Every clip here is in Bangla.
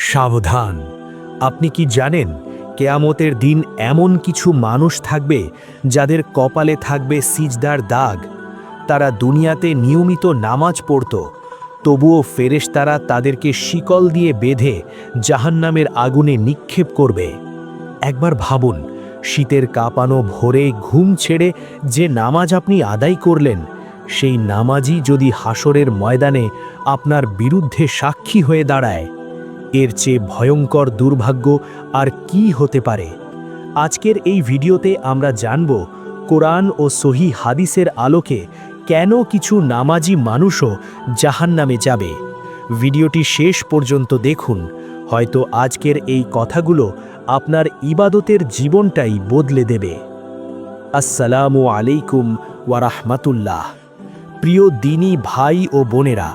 সাবধান! আপনি কি জানেন কেয়ামতের দিন এমন কিছু মানুষ থাকবে যাদের কপালে থাকবে সিজদার দাগ। তারা দুনিয়াতে নিয়মিত নামাজ পড়ত, তবুও ফেরেশতারা তাদেরকে শিকল দিয়ে বেঁধে জাহান্নামের আগুনে নিক্ষেপ করবে। একবার ভাবুন, শীতের কাঁপানো ভোরে ঘুম ছেড়ে যে নামাজ আপনি আদায় করলেন, সেই নামাজই যদি হাসরের ময়দানে আপনার বিরুদ্ধে সাক্ষী হয়ে দাঁড়ায়, এর চেয়ে ভয়ঙ্কর দুর্ভাগ্য আর কি হতে পারে। আজকের এই ভিডিওতে আমরা জানব কোরআন ও সহি হাদিসের আলোকে কেন কিছু নামাজি মানুষও জাহান্নামে যাবে। ভিডিওটি শেষ পর্যন্ত দেখুন, হয়তো আজকের এই কথাগুলো আপনার ইবাদতের জীবনটাই বদলে দেবে। আসসালামু আলাইকুম ওয়া রাহমাতুল্লাহ। প্রিয় দিনী ভাই ও বোনেরা,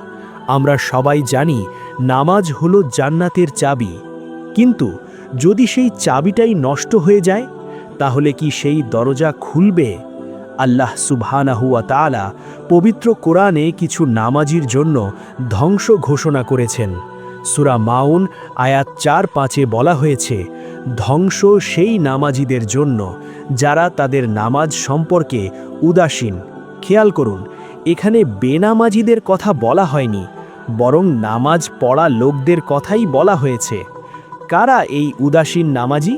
আমরা সবাই জানি নামাজ হলো জান্নাতের চাবি, কিন্তু যদি সেই চাবিটাই নষ্ট হয়ে যায়, তাহলে কি সেই দরজা খুলবে? আল্লাহ সুবহানাহু ওয়া তাআলা পবিত্র কোরআনে কিছু নামাজির জন্য ধ্বংস ঘোষণা করেছেন। সূরা মাউন আয়াত ৪-৫-এ বলা হয়েছে, ধ্বংস সেই নামাজিদের জন্য যারা তাদের নামাজ সম্পর্কে উদাসীন। খেয়াল করুন, এখানে বেনামাজিদের কথা বলা হয়নি, বরং নামাজ পড়া লোকদের কথাই বলা হয়েছে। কারা এই উদাসীন নামাজি?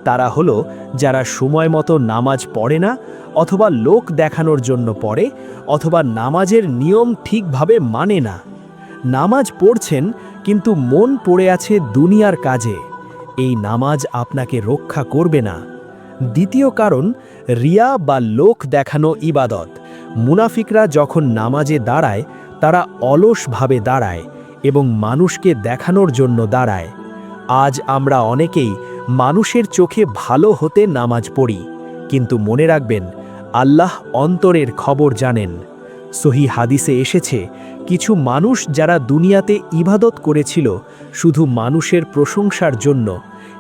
তারা হলো যারা সময় মতো নামাজ পড়ে না, অথবা লোক দেখানোর জন্য পড়ে, অথবা নামাজের নিয়ম ঠিকভাবে মানে না। নামাজ পড়ছেন কিন্তু মন পড়ে আছে দুনিয়ার কাজে। এই নামাজ আপনাকে রক্ষা করবে না। দ্বিতীয় কারণ, রিয়া বা লোক দেখানো ইবাদত। মুনাফিকরা যখন নামাজে দাঁড়ায়, তারা অলসভাবে দাঁড়ায় এবং মানুষকে দেখানোর জন্য দাঁড়ায়। আজ আমরা অনেকেই মানুষের চোখে ভালো হতে নামাজ পড়ি, কিন্তু মনে রাখবেন, আল্লাহ অন্তরের খবর জানেন। সহি হাদিসে এসেছে, কিছু মানুষ যারা দুনিয়াতে ইবাদত করেছিল শুধু মানুষের প্রশংসার জন্য,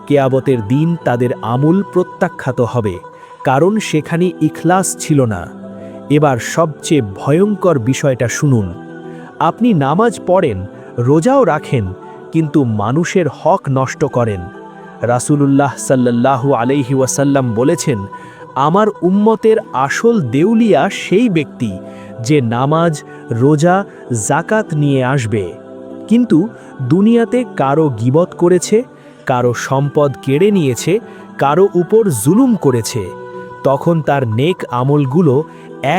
কিয়ামতের দিন তাদের আমল প্রত্যাখ্যাত হবে, কারণ সেখানে ইখলাস ছিল না। এবার সবচেয়ে ভয়ঙ্কর বিষয়টা শুনুন। আপনি নামাজ পড়েন, রোজাও রাখেন, কিন্তু মানুষের হক নষ্ট করেন। রাসূলুল্লাহ সাল্লাল্লাহু আলাইহি ওয়াসাল্লাম বলেছেন, আমার উম্মতের আসল দেউলিয়া সেই ব্যক্তি যে নামাজ, রোজা, যাকাত নিয়ে আসবে, কিন্তু দুনিয়াতে কারো গীবত করেছে, কারো সম্পদ কেড়ে নিয়েছে, কারো উপর জুলুম করেছে। তখন তার নেক আমলগুলো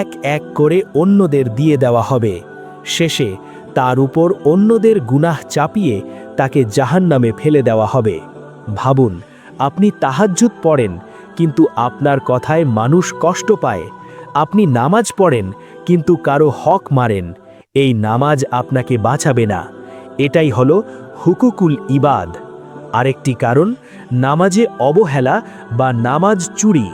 এক এক করে অন্যদের দিয়ে দেওয়া হবে। শেষে তার উপর অন্যদের গুনাহ চাপিয়ে তাকে জাহান্নামে ফেলে দেওয়া হবে। ভাবুন, আপনি তাহাজ্জুদ পড়েন, কিন্তু আপনার কথায় মানুষ কষ্ট পায়। আপনি নামাজ পড়েন, কিন্তু কারো হক মারেন। এই নামাজ আপনাকে বাঁচাবে না। এটাই হলো হুকুকুল ইবাদ। আরেকটি কারণ, নামাজে অবহেলা বা নামাজ চুরি।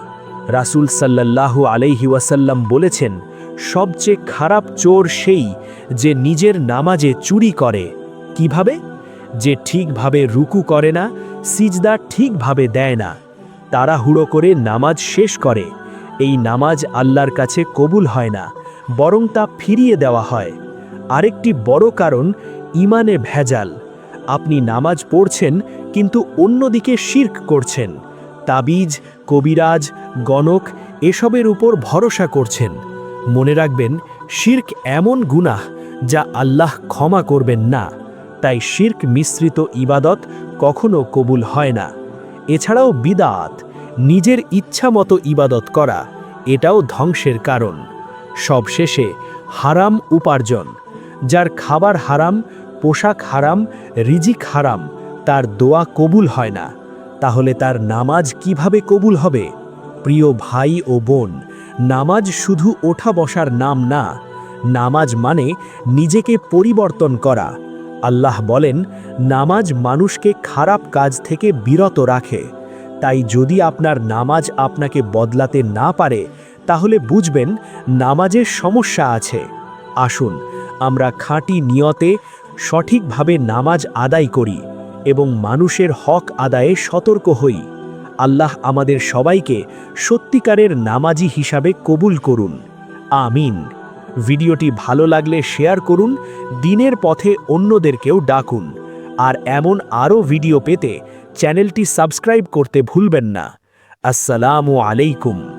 রাসূল সাল্লাল্লাহু আলাইহি ওয়াসাল্লাম বলেছেন, সবচেয়ে খারাপ চোর সেই যে নিজের নামাজে চুরি করে। কিভাবে? যে ঠিকভাবে রুকু করে না, সিজদা ঠিকভাবে দেয় না, তাড়াহুড়ো করে নামাজ শেষ করে। এই নামাজ আল্লাহর কাছে কবুল হয় না, বরং তা ফিরিয়ে দেওয়া হয়। আরেকটি বড় কারণ, ইমানে ভেজাল। আপনি নামাজ পড়ছেন, কিন্তু অন্যদিকে শিরক করছেন। তাবিজ, কবিরাজ, গণক এসবের উপর ভরসা করছেন। মনে রাখবেন, শিরক এমন গুনাহ যা আল্লাহ ক্ষমা করবেন না। তাই শিরক মিশ্রিত ইবাদত কখনো কবুল হয় না। এছাড়াও বিদআত, নিজের ইচ্ছা মতো ইবাদত করা, এটাও ধ্বংসের কারণ। সবশেষে হারাম উপার্জন। যার খাবার হারাম, পোশাক হারাম, রিজিক হারাম, তার দোয়া কবুল হয় না। তাহলে তার নামাজ কিভাবে কবুল হবে? প্রিয় ভাই ও বোন, নামাজ শুধু ওঠা বসার নাম না। নামাজ মানে নিজেকে পরিবর্তন করা। আল্লাহ বলেন, নামাজ মানুষকে খারাপ কাজ থেকে বিরত রাখে। তাই যদি আপনার নামাজ আপনাকে বদলাতে না পারে, তাহলে বুঝবেন নামাজের সমস্যা আছে। আসুন আমরা খাঁটি নিয়তে সঠিকভাবে নামাজ আদায় করি এবং মানুষের হক আদায়ে সতর্ক হই। আল্লাহ আমাদের সবাইকে সত্যিকারের নামাজি হিসাবে কবুল করুন। আমিন। ভিডিওটি ভালো লাগলে শেয়ার করুন, দ্বীনের পথে অন্যদেরকেও ডাকুন। আর এমন আরও ভিডিও পেতে চ্যানেলটি সাবস্ক্রাইব করতে ভুলবেন না। আসসালামু আলাইকুম।